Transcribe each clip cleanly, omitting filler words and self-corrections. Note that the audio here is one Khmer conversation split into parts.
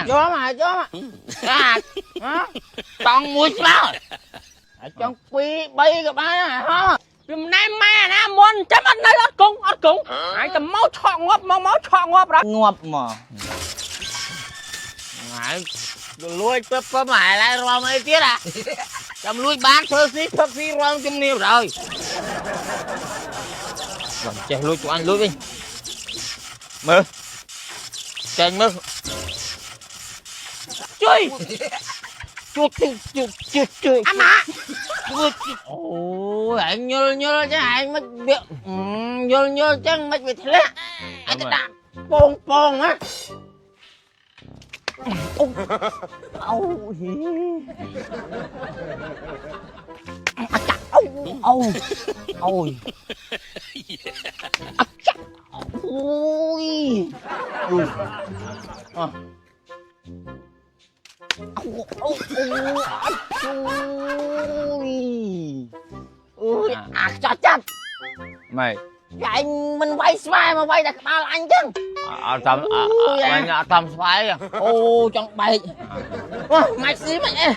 vô mà con mua sao trong quy bay cái ba hả nay mẹ nè muốn chấm ăn đây ớt cung ai tầm máu chọ ngọp đó ngọp mà ai lui có mày lại rồi mấy tiết à chấm lui bán phơi xí rong chấm nhiều rồi chạy lui cho anh lui đi mơ chạy mơ chui chui anh mà ôi anh nhớ chứ anh mất việc nhớ chứ mất việc thế anh ta đạp pong á ôi cho chắc mày anh mình quay spy mà quay đặt bao anh chứ tầm spy à ô trong bay mày xí mày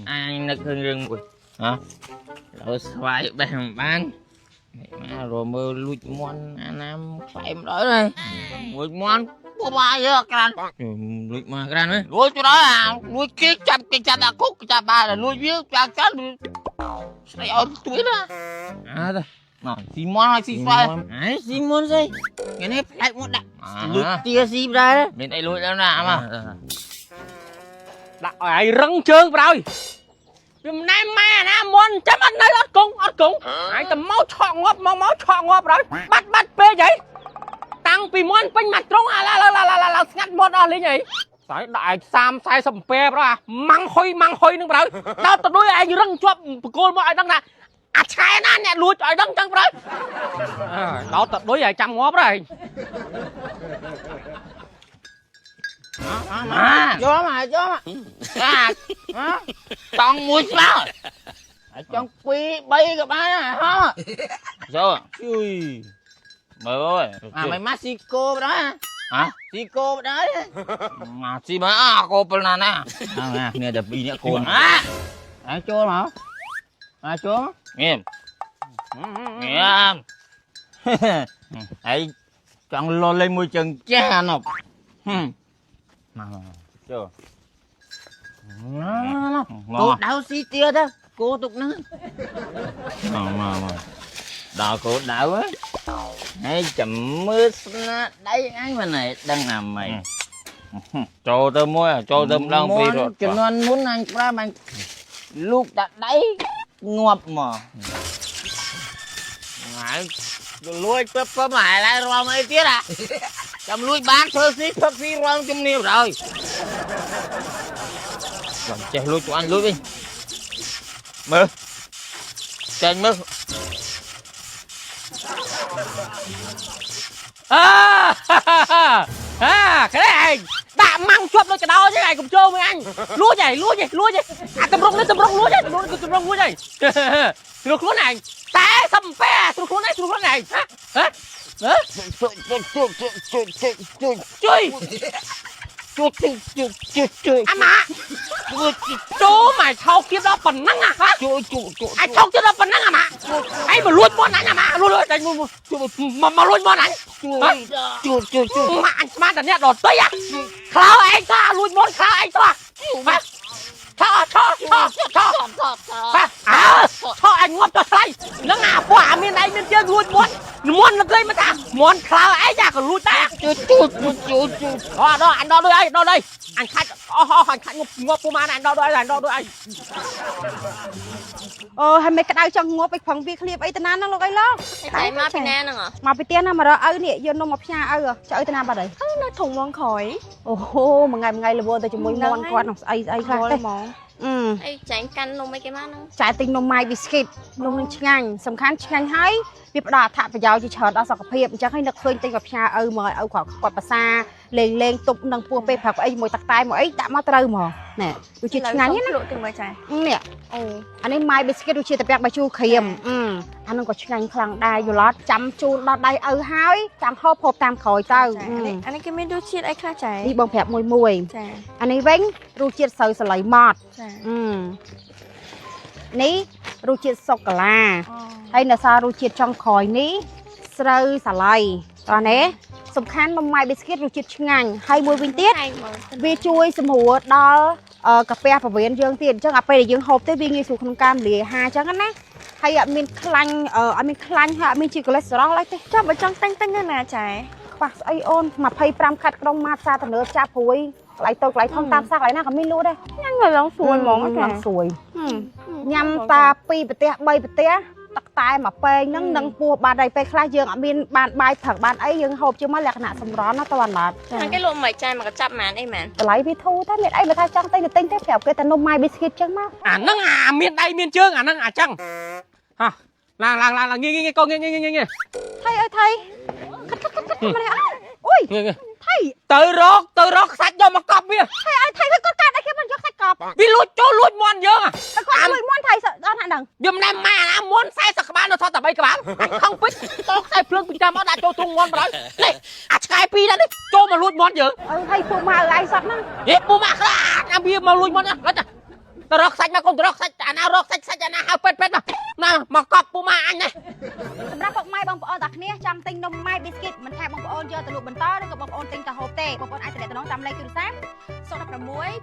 anh nó khơi rừng rồi hả rồi spy bán má rồi mơ lui món anh em phải đó đây lui món có ba giờ can lui mà can ấy lui chỗ đó à lui kia chặt đã khúc chặt ba là lui viết chặt này ở tuổi đó à thôi nào Simon hay Simon ấy Simon gì cái này phải một đặt lui tia gì ra bên đây lui đâu nào mà đặt ai răng trơn rồi nay mẹ nè muốn chấm ăn đây ớt cung ai tầm máu chọ ngọp rồi bắt bê vậy tăng vì muốn bánh mặt trống là ngắt một đó lấy nhỉ đấy đại sam sai sầm pe đó mang hôi nữa rồi đâu tao đuôi ai răng chọp cô mọi đăng nè sai nó nè lùi trời đăng chân rồi đó tao đuôi ai trăm ngóp rồi vô mà con mua sao trong quy bay cái ba hả sao ui mày ơi mày Mexico đó hả Mexico đó mà gì mà cô bên này nè nè đập đi nè cô ai chôn hả ai chôn nghiêm ấy chọn lo lên môi trường cha nào mà chưa cô đào xí tia đó cô tục nữa mà đào cô đào á hay chậm mưa đấy anh mà này đang làm mày cho tôm mua cho tôm đang phi rồi cho nên muốn ăn ra mà lúc đặt đấy ngọp mà lui có mày lại rồi mấy tiết à chấm lui bán phơi xí rong chấm nhiều rồi chạy lui cho anh lui đi mơ chạy mơ cái này đã mang chuột lên cái đó thế này cũng trâu với anh lúa gì tầm rong lúa gì được lúa này té sầm pe được lúa này hả chui anh mà chú mày thâu kiếp đó phần năng à hả ai thâu kiếp đó phần năng à mà ai mà luôn món anh à mà luôn mà luôn món anh mà anh mà đàn nhẹ đòn tới à khao anh ta luôn món khao anh ta cho anh ngóp cho say nó ngả quả miền này miền kia luôn món nó gây mà ta món khao ấy ra còn lui ta đó anh đo đây anh khách ngóp của ma này anh đo đôi anh hay mấy cái đau trong ngóp cái phòng việc liệp ấy tên nó lo cái lo tại mà bên nè nè mà bên tiên mà đó nè vô nó một nhà cho tên nào bà đấy nó thùng ngon khỏi ô một ngày là vô tới cho môi ngon con ai khác đấy ai tránh căn luôn mấy cái má nó trái tinh nông mai biscuit nông chanh sầm khán chanh hay វាផ្ដល់អត្ថប្រយោជន៍ជាច្រើនដល់សុខភាពអញ្ចឹងឲ្យនឹកឃើញទិញកាផ្ញើឪមកឲ្យគាត់ភាសាលេងទុបនឹងពោះពេលព្រឹកអីជាមួយទឹកតែមួយអីដាក់មកត្រូវហ្មងណែរសជាតិឆ្ងាញ់ណា លក់ទៅមើលចា នេះអូអានេះ My Biscuit រសជាតិតាពាក់បាយជូរក្រៀមអានឹងក៏ឆ្ងាញ់ខ្លាំងដែរយល់អត់ចាំជូនដល់ដៃឪហើយចាំហូបភពតាមក្រោយទៅអានេះគេមានរសជាតិអីខ្លះចា នេះបងប្រាប់មួយ ចា អានេះវិញរសជាតិស្រូវសាឡៃម៉ត់ ចា នេះរសជាតិសូកូឡាហើយនៅសាររសជាតិចុងក្រោយនេះស្រូវសាឡៃតោះនេះសំខាន់នំ My Biscuit រសជាតិឆ្ងាញ់ហើយមួយវិញទៀតវាជួយសម្រួលដល់កាពះប្រវេនយើងទៀតអញ្ចឹងអាពេលដែលយើងហូបទៅវាងាយស្រួលក្នុងការលាយអាហារអញ្ចឹងណាហើយអត់មានខ្លាញ់ហើយអត់មានជាកូលេស្តេរ៉ុលឡើយទេចាំបើចង់តែងណាចា ខ្វះស្អីអូន25ខាត់ក្រុងម៉ាតសាទំនើបចាប់ព្រួយកន្លែងតូចកន្លែងធំតាមសាកន្លែងណាក៏មានលក់ដែរញ៉ាំឡើងស្រួយហ្មងចា ស្រួយញ៉ាំតា2ប្រទេស3ប្រទេសទឹកតែមកពេងហ្នឹងនឹងពោះបានហើយពេលខ្លះយើងអត់មានបានបាយផឹកបានអីយើងហូបជាមកលក្ខណៈសម្រន់ណាតើអត់ឡាត់ ខាងគេលក់មិនចាយមកកញ្ចប់ម៉ានអីម៉ាន តម្លៃវាធូរតែមានអីបើថាចង់ទិញទៅទិញទេប្រាប់គេតែនំ My Biscuit ចឹងមក អាហ្នឹងមានដៃមានជើងអាហ្នឹងចឹងហ่ะឡើងងាយកូនងាយ ថៃអើយថៃមកនេះអូយថៃ ទៅរកសាច់យកមកកប់វា ថៃអើយថៃវាគាត់កាត់អីគេមិនយកសាច់កប់ វាលួចចូលលួចមន់យើង តែគាត់លួចមន់ថៃអត់ណាដឹង យំណែម៉ែអាមន់40ក្បាលនៅថតតែ3ក្បាលខំពេជ្រតខ្សែភ្លើងពីតាមមកដាក់ចូលទ្រង់មន់បណ្ដោយនេះអាឆ្កែពីរនេះចូលមកលួចមន់យើង ថៃពួកមកឲ្យឯងសតហ្នឹង ហេពូម៉ាក់ខ្លាចអាវាមកលួចមន់ណាទៅរកសាច់មកកូនទៅរកសាច់អាណារកសាច់អាណាហៅពេទ្យណាមកកប់ពូម៉ាអញនេះ សម្រាប់ពុកម៉ែបងប្អូនទាំងគ្នាចង់ទិញនំ My Biscuit មិនថាបងប្អូនយកទៅលក់បន្តឬក៏បងប្អូនទិញទៅហូបទេបងប្អូនអាចទំនាក់ទំនងតាមលេខទូរស័ព្ទ 016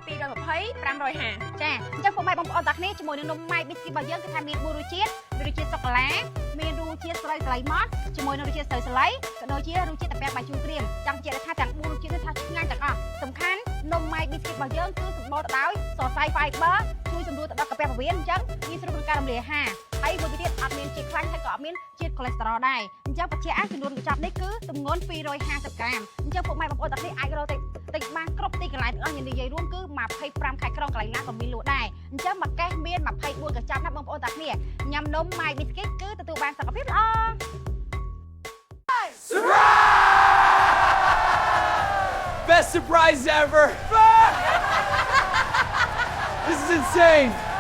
220 550 ចាអញ្ចឹងពុកម៉ែបងប្អូនទាំងគ្នាជាមួយនឹងនំ My Biscuit របស់យើងគឺថាមាន4រសជាតិមានរសជាតិសូកូឡាមានរសជាតិស្រូវសាឡៃម៉ត់ជាមួយនឹងរសជាតិស្រូវសាឡៃក៏ដូចជារសជាតិតាពាក់បាយជូរក្រៀមចង់បញ្ជាក់ថាទាំង4រសជាតិនេះថាឆ្ងាញ់ទាំងអស់សំខាន់នំ My Biscuit របស់យើងគឺសម្បូរទៅដោយសរសៃ fiber ជួយសម្រួលទៅដល់កាពះពោះវៀនអញ្ចឹងងាយស្រួលក្នុងការរំលាយអាហារហើយមួយទៀតអត់មានជាតិខ្លាញ់ហើយក៏អត់មានជាតិកូលេស្តេរ៉ុលដែរអញ្ចឹងបញ្ជាក់ចំនួនកញ្ចប់នេះគឺទម្ងន់250ក្រាមអញ្ចឹងពុកម៉ែបងប្អូនទាំងគ្នាអាចរកទិញបានគ្រប់ទីកន្លែងទាំងអស់និយាយរួមគឺ25ខែក្រុងកន្លែងណាក៏មានលក់ដែរអញ្ចឹងមួយកេសមាន24កញ្ចប់ណាបងប្អូនទាំងគ្នាញ៉ាំនំ My Biscuit គឺទទួលបានសុខភាពល្អ Best surprise ever! This is insane!